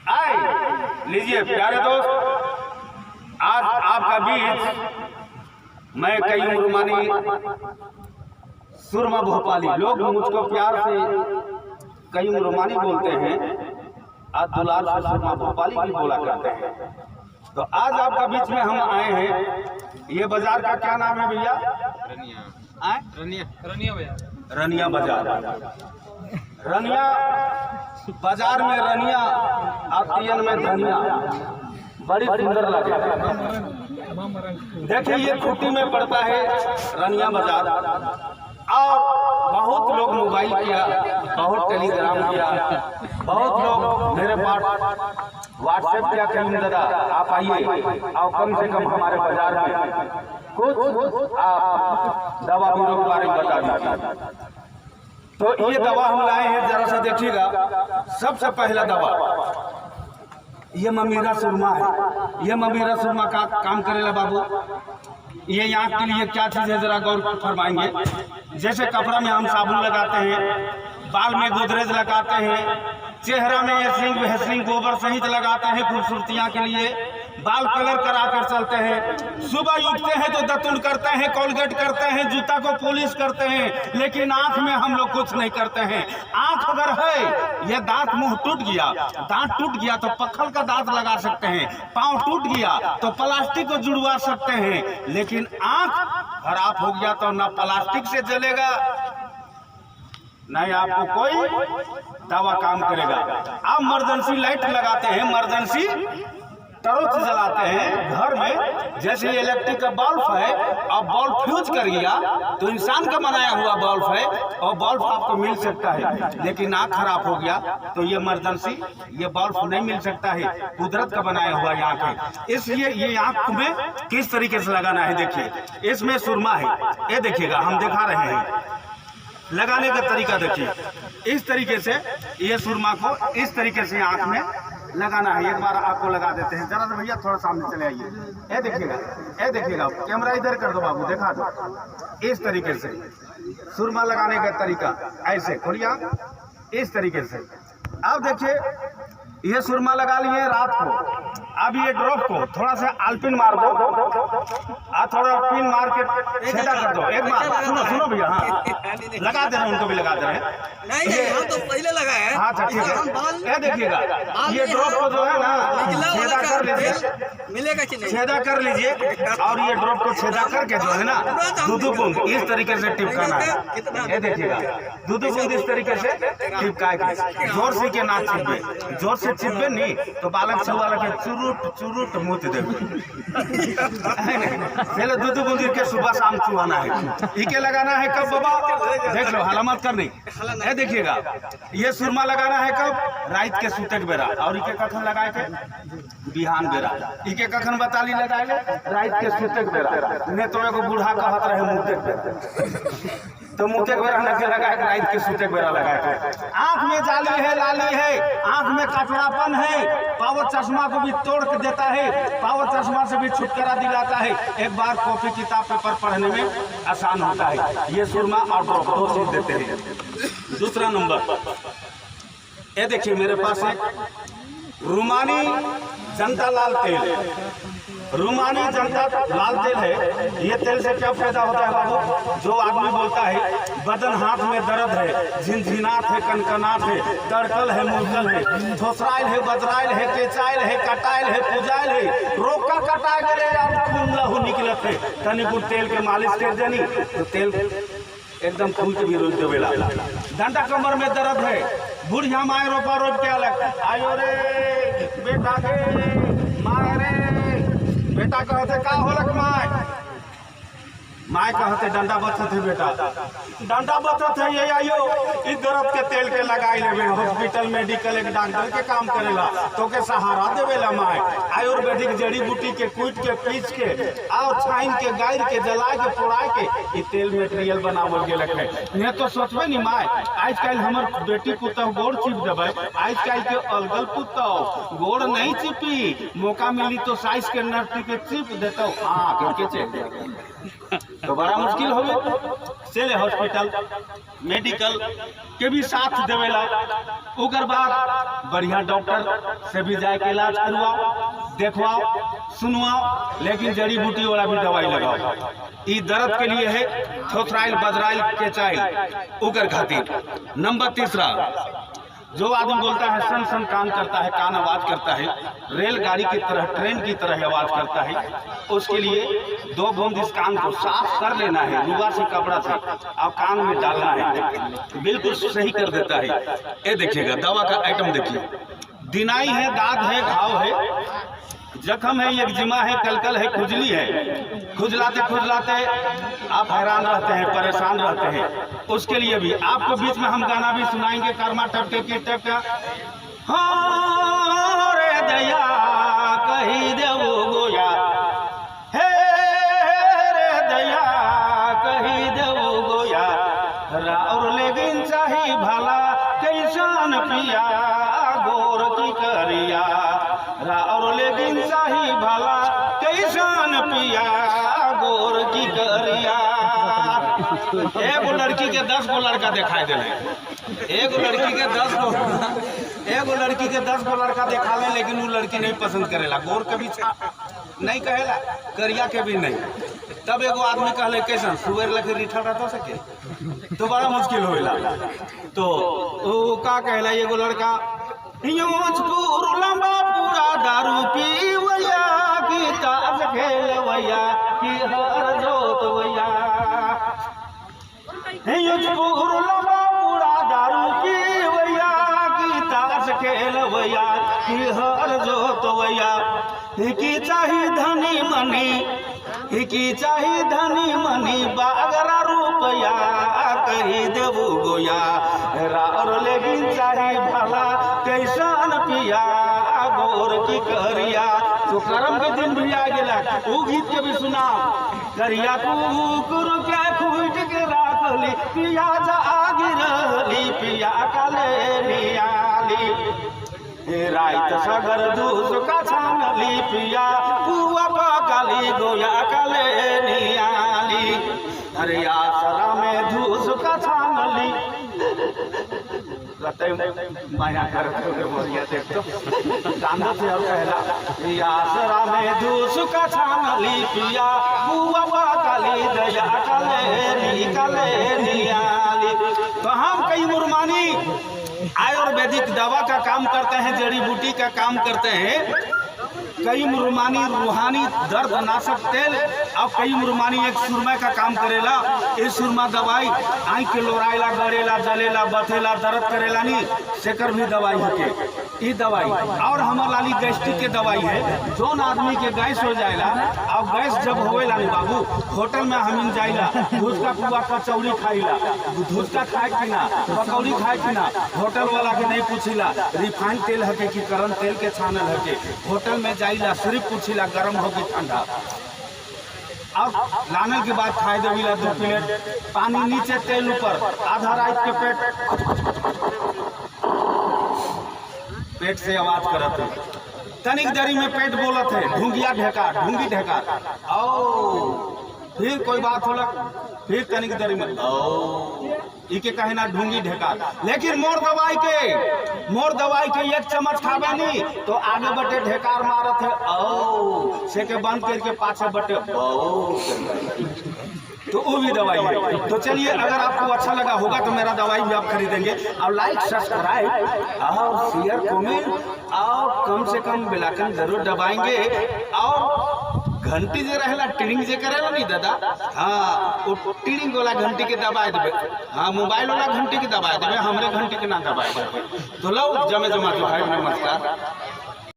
आए लीजिए प्यारे दोस्त, आज आपका बीच मैं कई रुमानी सुरमा भोपाली, लोग मुझको प्यार से कई रुमानी बोलते हैं, आज दुलार से सुरमा भोपाली भी बोला करते हैं। तो आज आपका बीच में हम आए हैं। ये बाजार का क्या नाम है भैया? रनिया बाजार। रनिया बाजार में रनिया आतियन में धनिया बड़ी सुंदर लगे। देखिए ये खूटी में पड़ता है रनिया बाजार, और बहुत लोग मोबाइल किया, बहुत टेलीग्राम किया, बहुत लोग मेरे पास व्हाट्सएप किया कि दादा आप आइए और कम से कम हमारे बाजार में कुछ आप दवा बीरों के बारे में बता दीजिए। तो ये दवा हम लाए हैं, जरा सा देखिएगा। सबसे पहला दवा ये ममीरा सुरमा है। ये ममीरा सुरमा का काम करेला बाबू। ये आँख के लिए क्या चीज़ है जरा गौर फरमाएंगे। जैसे कपड़ा में हम साबुन लगाते हैं, बाल में गोदरेज लगाते हैं, चेहरा में एसलिंग वेसलिंग गोबर सहित लगाते हैं खूबसूरतियाँ के लिए, बाल कलर करा कर चलते हैं, सुबह उठते हैं तो दतुन करते हैं, कोलगेट करते हैं, जूता को पॉलिश करते हैं, लेकिन आंख में हम लोग कुछ नहीं करते हैं। आंख अगर है, ये दांत मुंह टूट गया, दांत टूट गया तो पत्थर का दांत लगा सकते हैं, पांव टूट गया तो प्लास्टिक को जुड़वा सकते हैं, लेकिन आंख खराब हो गया तो ना प्लास्टिक से चलेगा नहीं आपको कोई दवा काम करेगा। आप इमरजेंसी लाइट लगाते हैं, इमरजेंसी टॉर्च जलाते हैं घर में, जैसे इलेक्ट्रिक का बल्ब है और बल्ब फ्यूज कर गया तो इंसान का बनाया हुआ बल्ब है और बल्ब आपको मिल सकता है, लेकिन आँख खराब हो गया तो ये इमरजेंसी ये बल्ब नहीं मिल सकता है, कुदरत का बनाया हुआ ये आँख है। इसलिए ये आँख में किस तरीके से लगाना है देखिए। इसमें सुरमा है, ये देखिएगा हम दिखा रहे हैं। लगाने का तरीका देखिए, इस तरीके से ये सुरमा को इस तरीके से आँख में लगाना है। एक बार आपको लगा देते हैं, जरा भैया थोड़ा सामने चले आइए। ये देखिएगा, ये देखिएगा, कैमरा इधर कर दो बाबू, देखा दो। इस तरीके से सुरमा लगाने का तरीका, ऐसे खोलिए इस तरीके से। अब देखिए ये सुरमा लगा लिए रात को, अब ये ड्रॉप को थोड़ा सा आलपिन मार दो, थोड़ा पिन मार के छेदा कर दो। एक बार सुनो सुनो भैया, हाँ लगा दे रहे हैं, उनको भी लगा दे रहे हैं। नहीं हम तो पहले लगाए हैं। हाँ ठीक है, ये देखिएगा ये ड्रॉप को जो है ना छेदा कर लीजिए, मिलेगा कि नहीं छेदा कर लीजिए, और ये ड्रॉप को छेदा करके जो है ना दूध बूंद इस तरीके से टिपकाना है। ये देखिएगा दूध बूंद इस तरीके से टिपका के जोर से के ना छिपे, जोर से छिपे नहीं तो बालक छुआ लगे चुरुट चुरुट मुँह देवे। पहले दूध बूंद के सुबह शाम चुहाना है, इके लगाना है कब बाबा देख लो, हलामत कर नहीं। ये देखिएगा ये सुरमा लगाना है कब? रात के सूते के बेरा, और इके कखन लगाए के बिहान बेरा, इके कखन बताली लगाए रात के सूते के बेरा। ने तो एगो बूढ़ा कहत रहे मुँह के बेरा, तो मुँह के बेरा न के लगाए रात के सूते के बेरा लगाए के। आँख में जाली है, लाली है, आँख में कचड़ापन है, पावर चश्मा को भी तोड़ के देता है, पावर चश्मा से भी छुटकारा दिलाता है। एक बार कॉपी किताब पेपर पढ़ने में आसान होता है। ये सुरमा और ड्रॉप दो चीज देते हैं। दूसरा नंबर ये देखिए मेरे पास है रुमानी जनता लाल तेल। रुमानी जनता लाल तेल है। ये तेल से क्या फायदा होता है बाबू? जो आदमी बोलता है बदन हाथ में दर्द है, झिनझिनात है, कनकनात है, तड़कल है, मुरकल है, थोसराइल है, बदराइल है, केचाइल है, कटाइल है, पुजाइल है, रोकल कटाए गए यार खून लहू निकलत है, तनिक तेल के मालिश कर देनी तो तेल एकदम खून के भी रोक देवेला। डंडा कमर में दर्द है, बुढ़िया माए रोपा रोप के अलग आयो रे बेटा के माए रे बेटा कहते का होलक माए, माए कहते डंडा बचत है बेटा, डंडा बचत है ये आयो इस दर्द के तेल के लगाई लेवे। हॉस्पिटल मेडिकल एक डॉक्टर के काम करेला तो के सहारा देवेला माए। आयुर्वेदिक जड़ी बूटी के कूट के पीस के और छाइन के गायर के जला के पोड़ा के ई तेल मटेरियल बनावल गेल है। ने तो सोचबे नहीं माए आजकल हमर बेटी पुतौ गोड़ चिप देवे, आजकल के अलगल पुतौ गोड़ नहीं चिपी, मौका मिली तो साइज के नर्ती के चिप देतौ। हाँ के तो बड़ा मुश्किल हो गया। चले हॉस्पिटल मेडिकल के भी साथ देवेला, ओकर बाद बढ़िया डॉक्टर से भी जाके इलाज करवाओ, देखवाओ, सुनवाओ, लेकिन जड़ी बूटी वाला भी दवाई लगाओ। ई दर्द के लिए है थोथराइल बजराइल के चाइल ओकर खातिर। नंबर तीसरा, जो आदमी बोलता है सन सन कान करता है, कान आवाज करता है, रेलगाड़ी की तरह ट्रेन की तरह आवाज करता है, उसके लिए 2 बूंद इस कान को साफ कर लेना है, रुआ से कपड़ा से आप कान में डालना है, बिल्कुल सही कर देता है। ये देखिएगा दवा का आइटम देखिए, दिनाई है, दाद है, घाव है, जख्म है, एक्जिमा है, कलकल है, खुजली है, खुजलाते खुजलाते आप हैरान रहते हैं, परेशान रहते हैं, उसके लिए भी आपको बीच में हम गाना भी सुनाएंगे, कर्मा टपके की टपका हाँ रे दया कही देवो गोया, हे रे दया कही देवो गोया, और लेकिन चाही भला कैसन पिया गोर की करिया, और लेकिन चाही भला कैसन पिया गोर की करिया। एगो लड़की के 10 गो लड़का दिखाई दे, एगो लड़की के 10 गो लड़का दिखा ले, लेकिन वो लड़की नहीं पसंद करेला, गोर के भी नहीं कहेला, करिया के भी नहीं। तब एगो आदमी कहले कैसन सुबह लगे रिठा रहता सके, तो बड़ा मुश्किल होएला। तो वो का कहला, एगो लड़का लंबा पूरा दारू पीवैया की ताश खेलवैया की हर जोतवैया, लंबा पूरा दारू पीवैया की ताश खेलवैया की हर जोतवैया, की चाही धनी मनी, की चाही धनी मनी बागरा रुपया कही देवो गोया, और लेकिन चाही भला कैसन पिया गोर की करिया। तो करम के दिन भी आ गया, वो गीत के भी सुना, करिया कुकुर के खूट के राखली पिया जागी रहली पिया काले नियाली, रात सगर दूस का छानली पिया पुआ पकाली गोया काले नियाली, अरे आसरा में धूस का छानली माया करते बोलिया देख तो गाना से और कहला, आसरा में धूस का छानली पिया पुआ पकाली दया काले नियाली। तो हम कई मुरमानी आयुर्वेदिक दवा का काम करते हैं, जड़ी बूटी का काम करते हैं, कई मुरमानी रूहानी दर्द नाशक तेल और कई मुरमानी एक सुरमा का काम करेला। इस सुरमा दवाई आँख के लोराइला, गड़ेला, जलेला, बथेला, दर्द करेला नहीं, सेकर भी दवाई होके ये दवाई। और हमार लाली गैस्ट्रिक के दवाई है, जोन आदमी के गैस हो जाएला, और गैस जब होएला नहीं बाबू, होटल में हम जाइला, धुसका पुआ कचौड़ी खाइला, धुसका खाए कि ना, पकौड़ी खाए कि ना, होटल वाला के नहीं पूछिला रिफाइंड तेल हके कि गरम तेल के छानल हके, होटल में जाइला सिर्फ पूछिला गरम हो कि ठंडा। अब लाने के बाद खाए देविला 2 प्लेट, पानी नीचे तेल ऊपर, आधा रात के पेट से आवाज करत है, तनिक देरी में पेट बोलत है, ढूंगिया ढेका, ढूंगी ढेका, ओ फिर कोई बात होला, फिर तनिक देरी में इके कहे ना ढूंगी ढेका। लेकिन मोर दवाई के 1 चम्मच खावे नहीं तो आगे बटे ढेकार मारत है, ओ से के बंद करके पाछे बटे, ओ तो वो भी दवाई है। तो चलिए, अगर आपको अच्छा लगा होगा तो मेरा दवाई भी आप खरीदेंगे, और लाइक सब्सक्राइब और शेयर कमेंट और कम से कम बेल आइकन जरूर दबाएंगे, और घंटी जे रहेला टिड़िंग जे करेला नहीं दादा, हाँ वो टिड़िंग वाला घंटी के दबाए देवे, हाँ मोबाइल वाला घंटी के दबाए देवे, हमरे घंटी के ना दबाए देवे। तो लो जमे जमा जो है, नमस्कार।